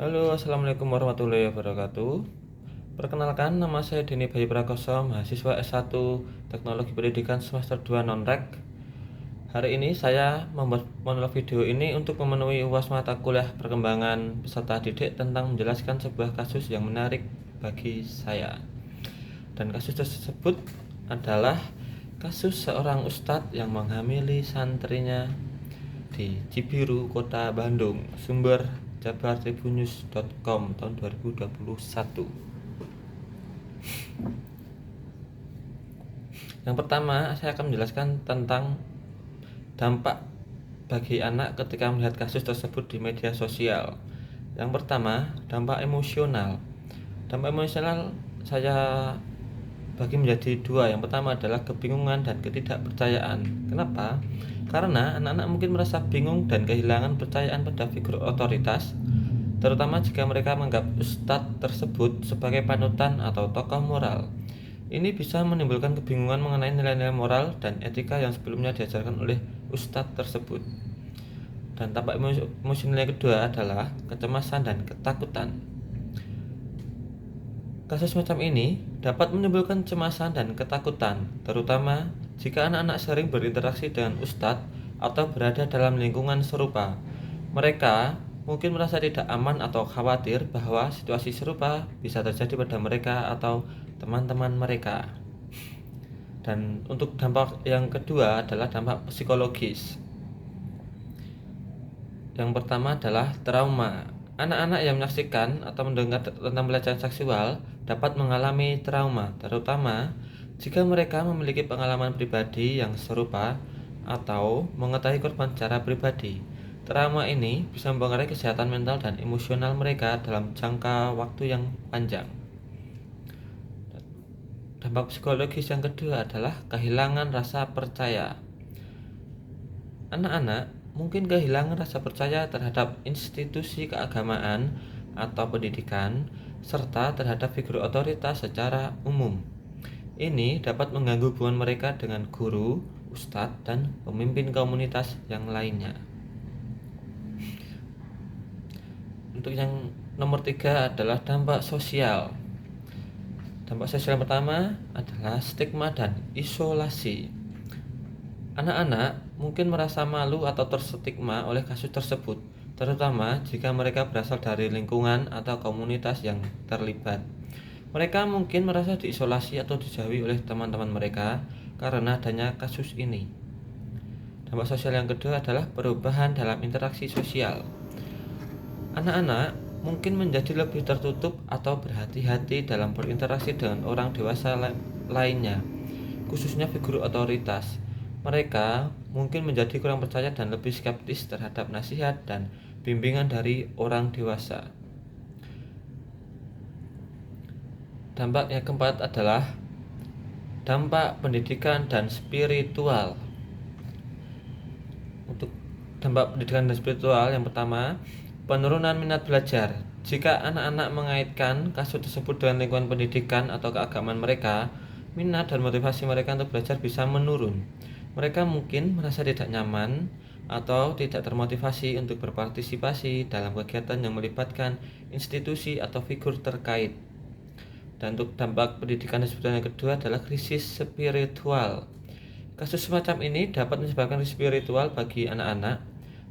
Halo, assalamualaikum warahmatullahi wabarakatuh. Perkenalkan, nama saya Denny Bayu Prakoso, mahasiswa S1 Teknologi Pendidikan semester 2 non-rek. Hari ini saya membuat monolog video ini untuk memenuhi UAS mata kuliah perkembangan peserta didik tentang menjelaskan sebuah kasus yang menarik bagi saya. Dan kasus tersebut adalah kasus seorang ustadz yang menghamili santrinya di Cibiru, Kota Bandung. Sumber jabartribunnews.com tahun 2021. Yang pertama, saya akan menjelaskan tentang dampak bagi anak ketika melihat kasus tersebut di media sosial. Yang pertama, dampak emosional. Dampak emosional saya bagi menjadi dua. Yang pertama adalah kebingungan dan ketidakpercayaan. Kenapa? Karena anak-anak mungkin merasa bingung dan kehilangan percayaan pada figur otoritas, terutama jika mereka menganggap ustadz tersebut sebagai panutan atau tokoh moral. Ini bisa menimbulkan kebingungan mengenai nilai-nilai moral dan etika yang sebelumnya diajarkan oleh ustadz tersebut. Dan dampak emosional yang kedua adalah kecemasan dan ketakutan. Kasus macam ini dapat menimbulkan kecemasan dan ketakutan, terutama jika anak-anak sering berinteraksi dengan ustadz atau berada dalam lingkungan serupa. Mereka mungkin merasa tidak aman atau khawatir bahwa situasi serupa bisa terjadi pada mereka atau teman-teman mereka. Dan untuk dampak yang kedua adalah dampak psikologis. Yang pertama adalah trauma. Anak-anak yang menyaksikan atau mendengar tentang pelecehan seksual dapat mengalami trauma, terutama jika mereka memiliki pengalaman pribadi yang serupa atau mengetahui korban secara pribadi. Trauma ini bisa mempengaruhi kesehatan mental dan emosional mereka dalam jangka waktu yang panjang. Dampak psikologis yang kedua adalah kehilangan rasa percaya. Anak-anak mungkin kehilangan rasa percaya terhadap institusi keagamaan atau pendidikan, serta terhadap figur otoritas secara umum. Ini dapat mengganggu hubungan mereka dengan guru, ustadz, dan pemimpin komunitas yang lainnya. Untuk yang nomor 3 adalah dampak sosial. Dampak sosial yang pertama adalah stigma dan isolasi. Anak-anak mungkin merasa malu atau terstigma oleh kasus tersebut, terutama jika mereka berasal dari lingkungan atau komunitas yang terlibat. Mereka mungkin merasa diisolasi atau dijauhi oleh teman-teman mereka karena adanya kasus ini. Dampak sosial yang kedua adalah perubahan dalam interaksi sosial. Anak-anak mungkin menjadi lebih tertutup atau berhati-hati dalam berinteraksi dengan orang dewasa lainnya, khususnya figur otoritas. Mereka mungkin menjadi kurang percaya dan lebih skeptis terhadap nasihat dan bimbingan dari orang dewasa. Dampak yang keempat adalah dampak pendidikan dan spiritual. Untuk dampak pendidikan dan spiritual, yang pertama, penurunan minat belajar. Jika anak-anak mengaitkan kasus tersebut dengan lingkungan pendidikan atau keagamaan mereka, minat dan motivasi mereka untuk belajar bisa menurun. Mereka mungkin merasa tidak nyaman atau tidak termotivasi untuk berpartisipasi dalam kegiatan yang melibatkan institusi atau figur terkait. Dan untuk dampak pendidikan dan spiritual yang kedua adalah krisis spiritual. Kasus semacam ini dapat menyebabkan krisis spiritual bagi anak-anak,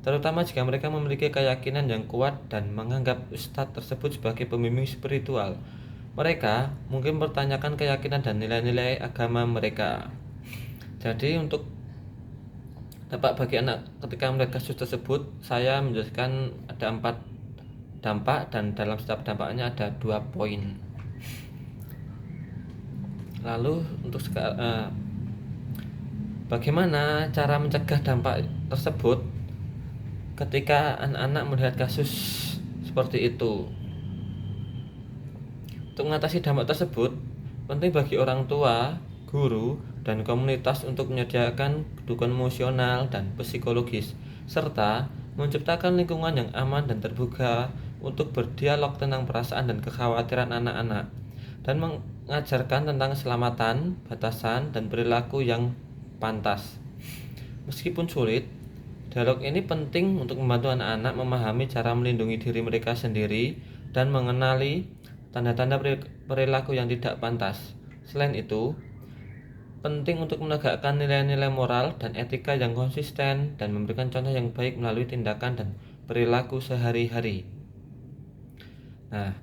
terutama jika mereka memiliki keyakinan yang kuat dan menganggap ustadz tersebut sebagai pembimbing spiritual. Mereka mungkin mempertanyakan keyakinan dan nilai-nilai agama mereka. Jadi untuk dampak bagi anak ketika melihat kasus tersebut, saya menjelaskan ada 4 dampak dan dalam setiap dampaknya ada 2 poin. Lalu untuk bagaimana cara mencegah dampak tersebut ketika anak-anak melihat kasus seperti itu? Untuk mengatasi dampak tersebut, penting bagi orang tua, guru, dan komunitas untuk menyediakan dukungan emosional dan psikologis, serta menciptakan lingkungan yang aman dan terbuka untuk berdialog tentang perasaan dan kekhawatiran anak-anak, dan mengajarkan tentang keselamatan, batasan, dan perilaku yang pantas. Meskipun sulit, Dialog ini penting untuk membantu anak-anak memahami cara melindungi diri mereka sendiri dan mengenali tanda-tanda perilaku yang tidak pantas. Selain itu, penting untuk menegakkan nilai-nilai moral dan etika yang konsisten dan memberikan contoh yang baik melalui tindakan dan perilaku sehari-hari. Nah,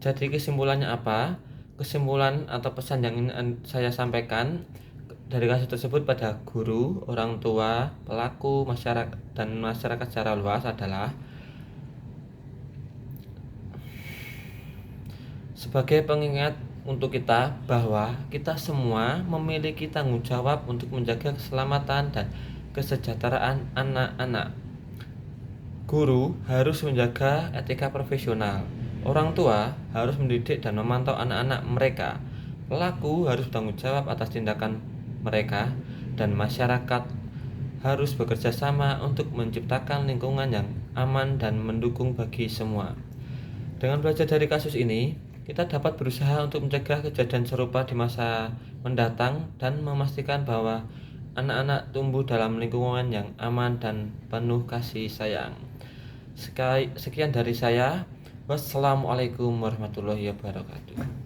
jadi kesimpulannya apa? Kesimpulan atau pesan yang ingin saya sampaikan dari kasus tersebut pada guru, orang tua, pelaku, masyarakat, dan masyarakat secara luas adalah sebagai pengingat untuk kita bahwa kita semua memiliki tanggung jawab untuk menjaga keselamatan dan kesejahteraan anak-anak. Guru harus menjaga etika profesional. Orang tua harus mendidik dan memantau anak-anak mereka. Pelaku harus bertanggung jawab atas tindakan mereka, dan masyarakat harus bekerja sama untuk menciptakan lingkungan yang aman dan mendukung bagi semua. Dengan belajar dari kasus ini, kita dapat berusaha untuk mencegah kejadian serupa di masa mendatang dan memastikan bahwa anak-anak tumbuh dalam lingkungan yang aman dan penuh kasih sayang. Sekian dari saya. Wassalamualaikum warahmatullahi wabarakatuh.